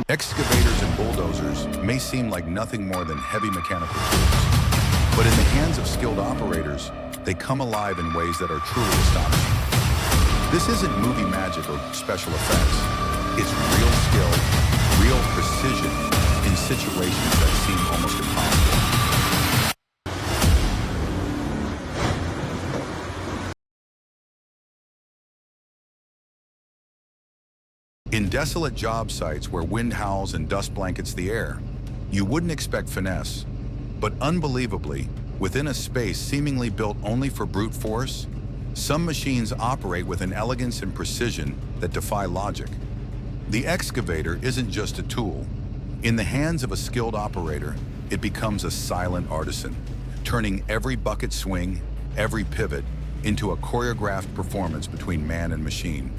Excavators and bulldozers may seem like nothing more than heavy mechanical tools, but in the hands of skilled operators, they come alive in ways that are truly astonishing. This isn't movie magic or special effects. It's real skill, real precision in situations that seem almost impossible. In desolate job sites where wind howls and dust blankets the air, you wouldn't expect finesse. But unbelievably, within a space seemingly built only for brute force, some machines operate with an elegance and precision that defy logic. The excavator isn't just a tool. In the hands of a skilled operator, it becomes a silent artisan, turning every bucket swing, every pivot, into a choreographed performance between man and machine.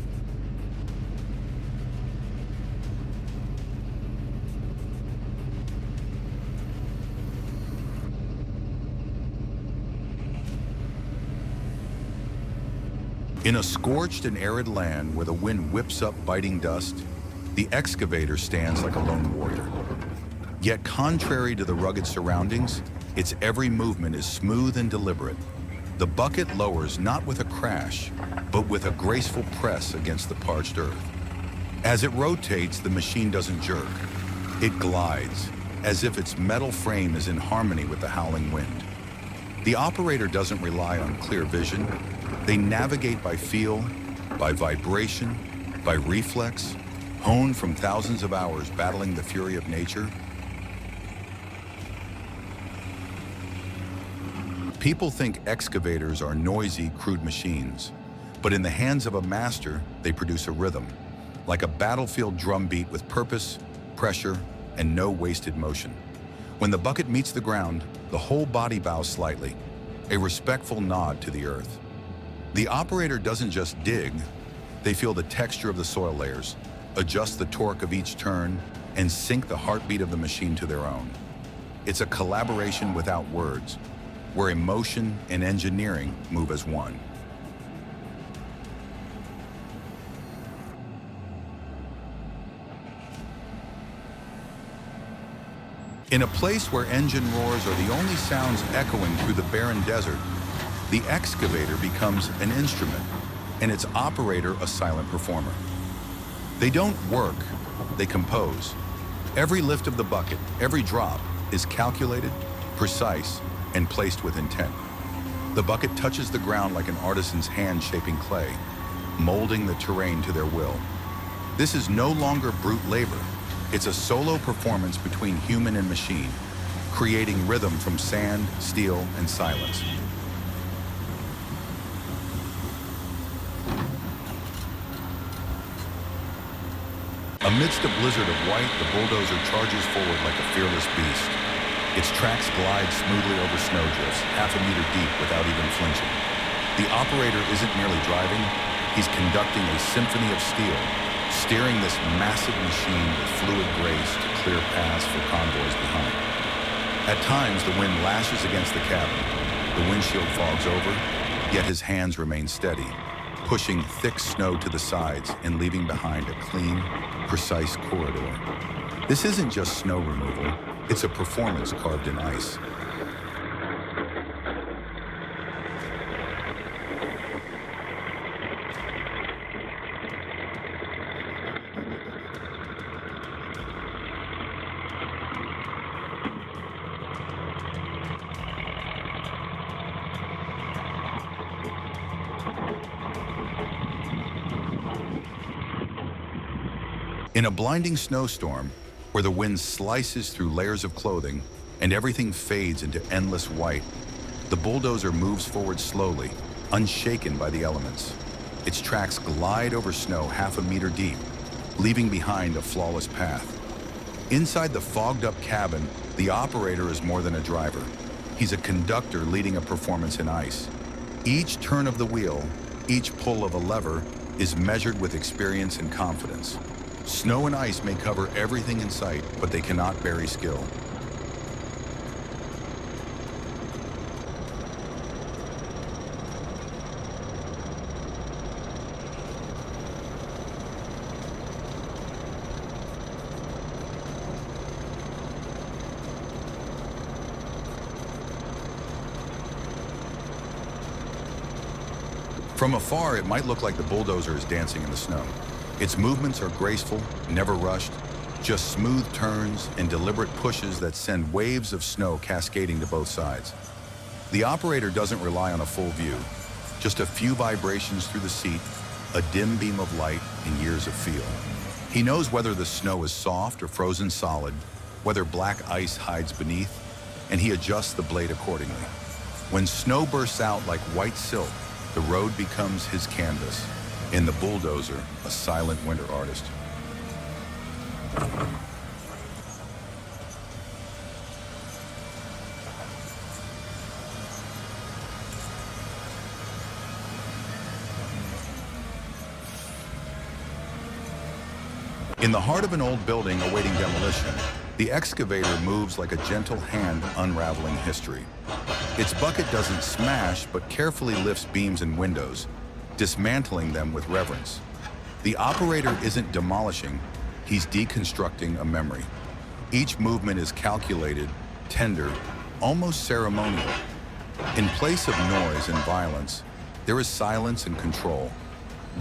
In a scorched and arid land where the wind whips up biting dust, the excavator stands like a lone warrior. Yet contrary to the rugged surroundings, its every movement is smooth and deliberate. The bucket lowers not with a crash, but with a graceful press against the parched earth. As it rotates, the machine doesn't jerk. It glides, as if its metal frame is in harmony with the howling wind. The operator doesn't rely on clear vision. They navigate by feel, by vibration, by reflex, honed from thousands of hours battling the fury of nature. People think excavators are noisy, crude machines, but in the hands of a master, they produce a rhythm, like a battlefield drumbeat with purpose, pressure, and no wasted motion. When the bucket meets the ground, the whole body bows slightly, a respectful nod to the earth. The operator doesn't just dig, they feel the texture of the soil layers, adjust the torque of each turn, and sync the heartbeat of the machine to their own. It's a collaboration without words, where emotion and engineering move as one. In a place where engine roars are the only sounds echoing through the barren desert, the excavator becomes an instrument, and its operator a silent performer. They don't work, they compose. Every lift of the bucket, every drop, is calculated, precise, and placed with intent. The bucket touches the ground like an artisan's hand shaping clay, molding the terrain to their will. This is no longer brute labor. It's a solo performance between human and machine, creating rhythm from sand, steel, and silence. Amidst a blizzard of white, the bulldozer charges forward like a fearless beast. Its tracks glide smoothly over snowdrifts, half a meter deep without even flinching. The operator isn't merely driving, he's conducting a symphony of steel, steering this massive machine with fluid grace to clear paths for convoys behind. At times, the wind lashes against the cabin. The windshield fogs over, yet his hands remain steady, pushing thick snow to the sides and leaving behind a clean, precise corridor. This isn't just snow removal, it's a performance carved in ice. In a blinding snowstorm, where the wind slices through layers of clothing and everything fades into endless white, the bulldozer moves forward slowly, unshaken by the elements. Its tracks glide over snow half a meter deep, leaving behind a flawless path. Inside the fogged-up cabin, the operator is more than a driver. He's a conductor leading a performance in ice. Each turn of the wheel, each pull of a lever, is measured with experience and confidence. Snow and ice may cover everything in sight, but they cannot bury skill. From afar, it might look like the bulldozer is dancing in the snow. Its movements are graceful, never rushed, just smooth turns and deliberate pushes that send waves of snow cascading to both sides. The operator doesn't rely on a full view, just a few vibrations through the seat, a dim beam of light, and years of feel. He knows whether the snow is soft or frozen solid, whether black ice hides beneath, and he adjusts the blade accordingly. When snow bursts out like white silk, the road becomes his canvas, and the bulldozer, a silent winter artist. In the heart of an old building awaiting demolition, the excavator moves like a gentle hand unraveling history. Its bucket doesn't smash, but carefully lifts beams and windows, dismantling them with reverence. The operator isn't demolishing, he's deconstructing a memory. Each movement is calculated, tender, almost ceremonial. In place of noise and violence, there is silence and control.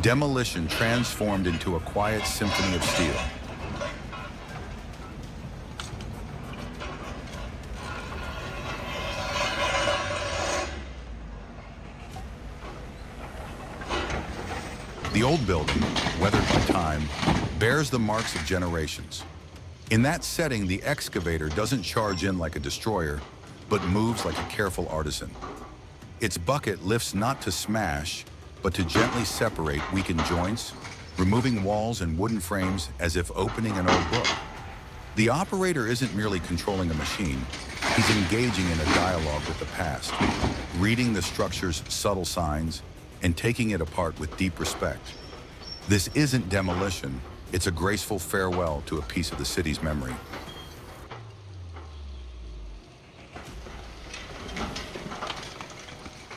Demolition transformed into a quiet symphony of steel. The old building, weathered by time, bears the marks of generations. In that setting, the excavator doesn't charge in like a destroyer, but moves like a careful artisan. Its bucket lifts not to smash, but to gently separate weakened joints, removing walls and wooden frames as if opening an old book. The operator isn't merely controlling a machine, he's engaging in a dialogue with the past, reading the structure's subtle signs and taking it apart with deep respect. This isn't demolition, it's a graceful farewell to a piece of the city's memory.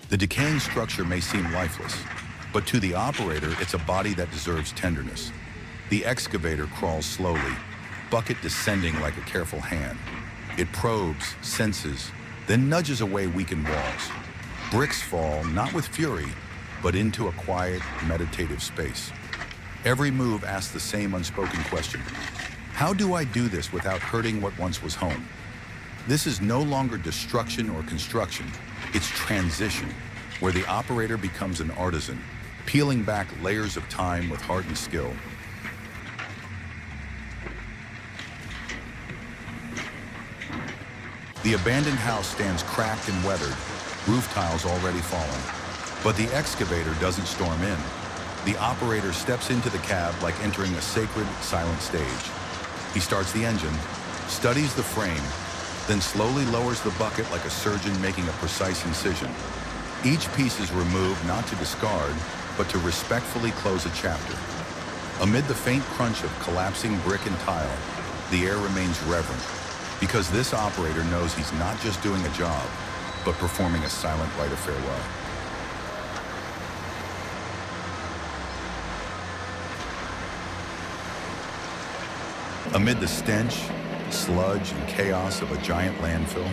The decaying structure may seem lifeless, but to the operator, it's a body that deserves tenderness. The excavator crawls slowly, bucket descending like a careful hand. It probes, senses, then nudges away weakened walls. Bricks fall, not with fury, but into a quiet, meditative space. Every move asks the same unspoken question. How do I do this without hurting what once was home? This is no longer destruction or construction, it's transition, where the operator becomes an artisan, peeling back layers of time with heart and skill. The abandoned house stands cracked and weathered, roof tiles already fallen. But the excavator doesn't storm in. The operator steps into the cab like entering a sacred, silent stage. He starts the engine, studies the frame, then slowly lowers the bucket like a surgeon making a precise incision. Each piece is removed not to discard, but to respectfully close a chapter. Amid the faint crunch of collapsing brick and tile, the air remains reverent, because this operator knows he's not just doing a job, but performing a silent rite of farewell. Amid the stench, sludge, and chaos of a giant landfill,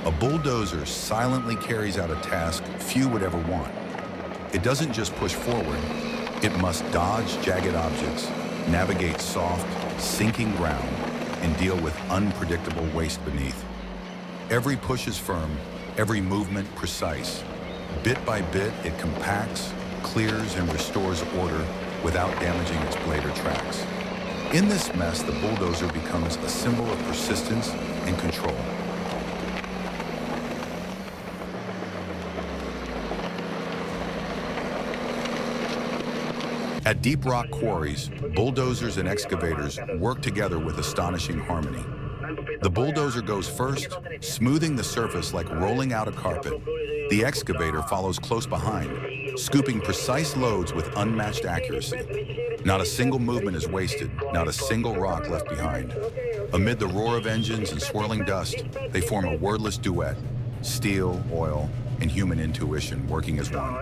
a bulldozer silently carries out a task few would ever want. It doesn't just push forward, it must dodge jagged objects, navigate soft, sinking ground, and deal with unpredictable waste beneath. Every push is firm, every movement precise. Bit by bit, it compacts, clears, and restores order without damaging its blade or tracks. In this mess, the bulldozer becomes a symbol of persistence and control. At deep rock quarries, bulldozers and excavators work together with astonishing harmony. The bulldozer goes first, smoothing the surface like rolling out a carpet. The excavator follows close behind, scooping precise loads with unmatched accuracy. Not a single movement is wasted, not a single rock left behind. Amid the roar of engines and swirling dust, they form a wordless duet, steel, oil, and human intuition working as one.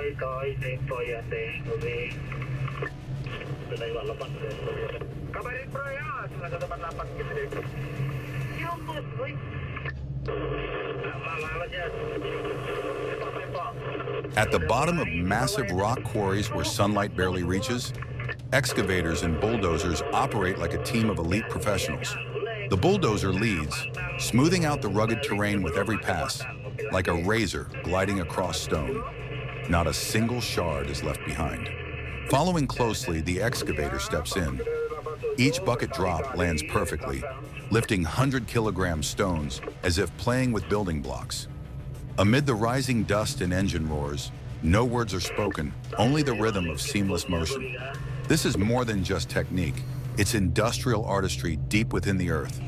At the bottom of massive rock quarries where sunlight barely reaches, excavators and bulldozers operate like a team of elite professionals. The bulldozer leads, smoothing out the rugged terrain with every pass, like a razor gliding across stone. Not a single shard is left behind. Following closely, the excavator steps in. Each bucket drop lands perfectly, lifting 100-kilogram stones as if playing with building blocks. Amid the rising dust and engine roars, no words are spoken, only the rhythm of seamless motion. This is more than just technique. It's industrial artistry deep within the earth.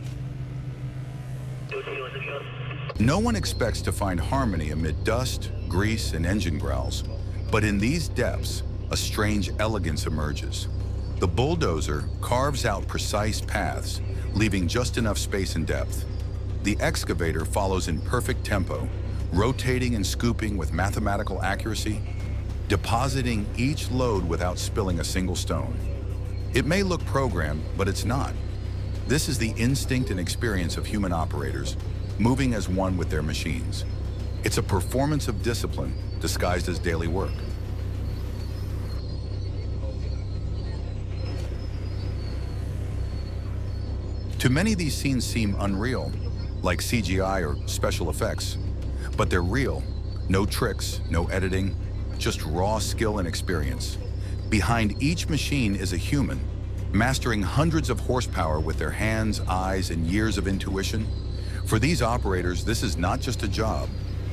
No one expects to find harmony amid dust, grease, and engine growls. But in these depths, a strange elegance emerges. The bulldozer carves out precise paths, leaving just enough space and depth. The excavator follows in perfect tempo, rotating and scooping with mathematical accuracy, depositing each load without spilling a single stone. It may look programmed, but it's not. This is the instinct and experience of human operators, moving as one with their machines. It's a performance of discipline disguised as daily work. To many, these scenes seem unreal, like CGI or special effects. But they're real. No tricks, no editing, just raw skill and experience. Behind each machine is a human, mastering hundreds of horsepower with their hands, eyes, and years of intuition. For these operators, this is not just a job.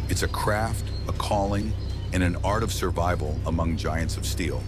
It's a craft, a calling, and an art of survival among giants of steel.